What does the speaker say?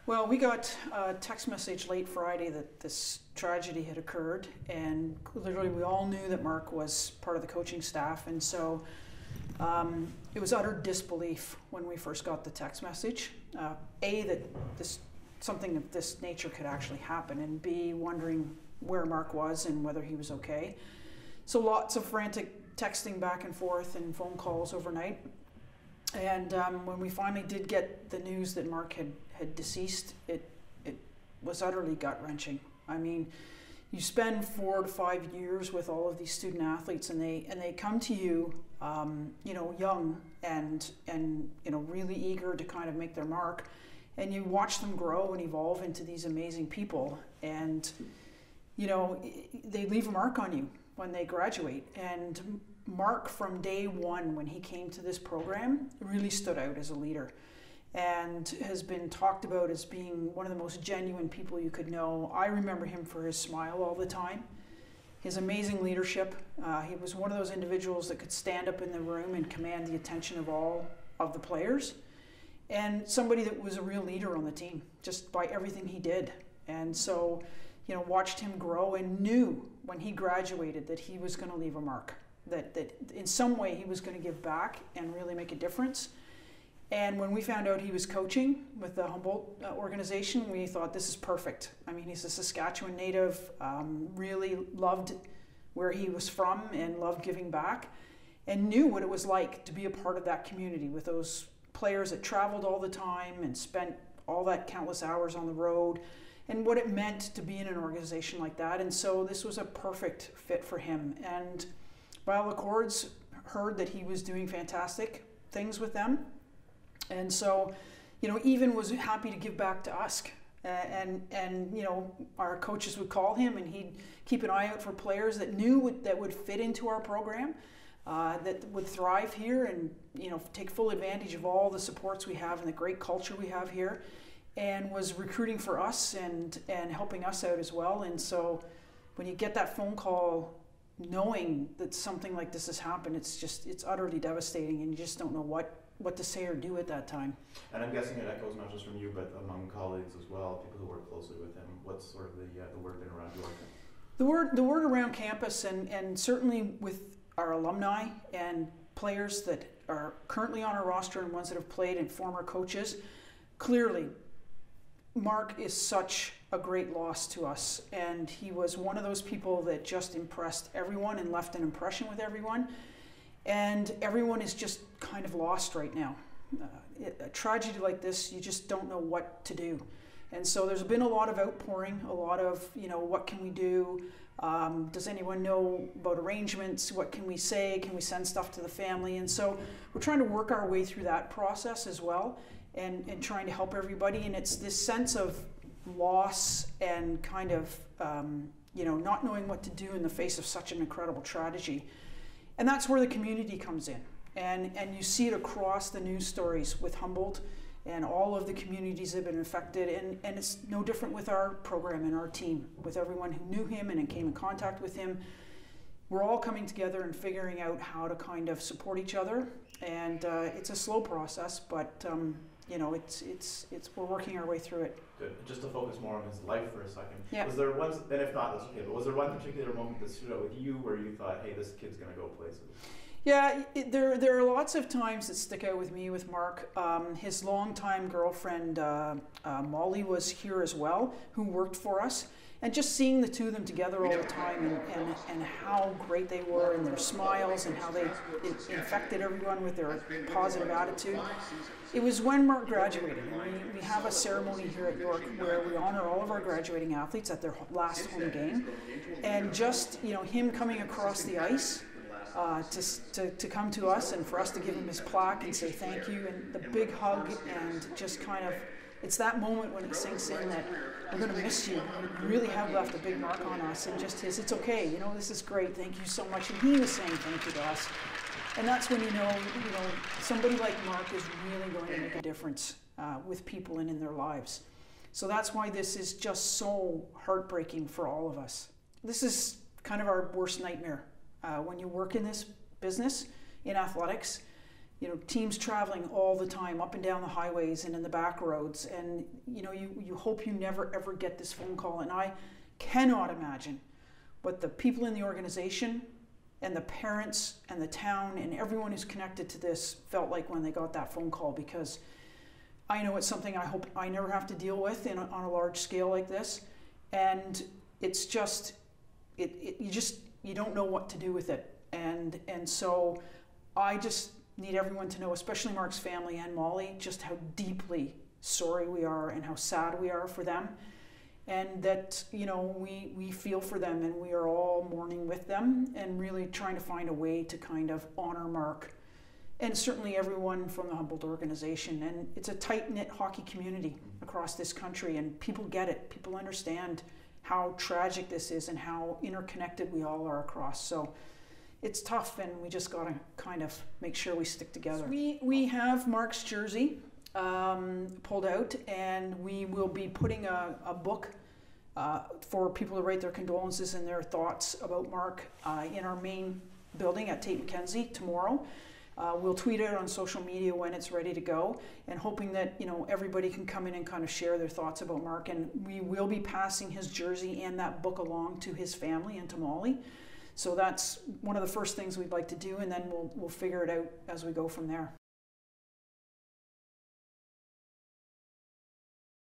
Well, we got a text message late Friday that this tragedy had occurred, and literally we all knew that Mark was part of the coaching staff, and so it was utter disbelief when we first got the text message. A, that something of this nature could actually happen, and B, wondering where Mark was and whether he was okay. So lots of frantic texting back and forth and phone calls overnight. And when we finally did get the news that Mark had deceased, it was utterly gut-wrenching. I mean, you spend 4 to 5 years with all of these student athletes, and they come to you, young and really eager to kind of make their mark, and you watch them grow and evolve into these amazing people, and they leave a mark on you when they graduate. And Mark, from day one when he came to this program, really stood out as a leader and has been talked about as being one of the most genuine people you could know. I remember him for his smile all the time, his amazing leadership. He was one of those individuals that could stand up in the room and command the attention of all of the players, and somebody that was a real leader on the team just by everything he did. And so, watched him grow and knew when he graduated that he was going to leave a mark, that in some way he was going to give back and really make a difference. And when we found out he was coaching with the Humboldt organization, we thought, this is perfect. I mean, he's a Saskatchewan native, really loved where he was from and loved giving back, and knew what it was like to be a part of that community with those players that traveled all the time and spent all that countless hours on the road, and what it meant to be in an organization like that. And so this was a perfect fit for him. And by all accords, heard that he was doing fantastic things with them. And so, even was happy to give back to us. And our coaches would call him, and he'd keep an eye out for players that that would fit into our program, that would thrive here, and take full advantage of all the supports we have and the great culture we have here, and was recruiting for us and helping us out as well. And so when you get that phone call knowing that something like this has happened, it's utterly devastating, and you just don't know what to say or do at that time. And I'm guessing it echoes not just from you, but among colleagues as well, people who work closely with him. What's sort of the word been around York? The word around campus, and certainly with our alumni and players that are currently on our roster and ones that have played and former coaches, clearly Mark is such a great loss to us, and he was one of those people that just impressed everyone and left an impression with everyone, and everyone is just kind of lost right now. A tragedy like this, you just don't know what to do. And so there's been a lot of outpouring, a lot of, what can we do? Does anyone know about arrangements? What can we say? Can we send stuff to the family? And so we're trying to work our way through that process as well, and trying to help everybody. And it's this sense of loss and kind of, not knowing what to do in the face of such an incredible tragedy. And that's where the community comes in. And you see it across the news stories with Humboldt and all of the communities that have been affected. And it's no different with our program and our team, with everyone who knew him and came in contact with him. We're all coming together and figuring out how to kind of support each other. And it's a slow process, but we're working our way through it. Good. Just to focus more on his life for a second. Yeah. Was there one, and if not, that's okay, but was there one particular moment that stood out with you where you thought, hey, this kid's going to go places? Yeah, there are lots of times that stick out with me with Mark. His longtime girlfriend, Molly, was here as well, who worked for us. And just seeing the two of them together all the time, and how great they were, and their smiles, and how they infected everyone with their positive attitude. It was when Mark graduated. And we have a ceremony here at York where we honor all of our graduating athletes at their last home game. And just, him coming across the ice to come to us, and for us to give him his plaque and say thank you, and the big hug, and just kind of, it's that moment when it sinks in that we're going to miss you. You really have left a big mark on us, and just it's okay, this is great, thank you so much. And he was saying thank you to us. And that's when you know somebody like Mark is really going to make a difference with people and in their lives. So that's why this is just so heartbreaking for all of us. This is kind of our worst nightmare when you work in this business, in athletics. teams traveling all the time up and down the highways and in the back roads, and you hope you never ever get this phone call. And I cannot imagine what the people in the organization and the parents and the town and everyone who's connected to this felt like when they got that phone call, because I know it's something I hope I never have to deal with on a large scale like this. And it's just, you don't know what to do with it. And so I just need everyone to know, especially Mark's family and Molly, just how deeply sorry we are and how sad we are for them. And that, we feel for them, and we are all mourning with them and really trying to find a way to kind of honor Mark and certainly everyone from the Humboldt organization. And it's a tight-knit hockey community across this country, and people get it. People understand how tragic this is and how interconnected we all are across. So it's tough, and we just got to kind of make sure we stick together. So we have Mark's jersey pulled out, and we will be putting a book for people to write their condolences and their thoughts about Mark in our main building at Tate McKenzie tomorrow. We'll tweet it on social media when it's ready to go, and hoping that everybody can come in and kind of share their thoughts about Mark. And we will be passing his jersey and that book along to his family and to Molly. So that's one of the first things we'd like to do, and then we'll figure it out as we go from there.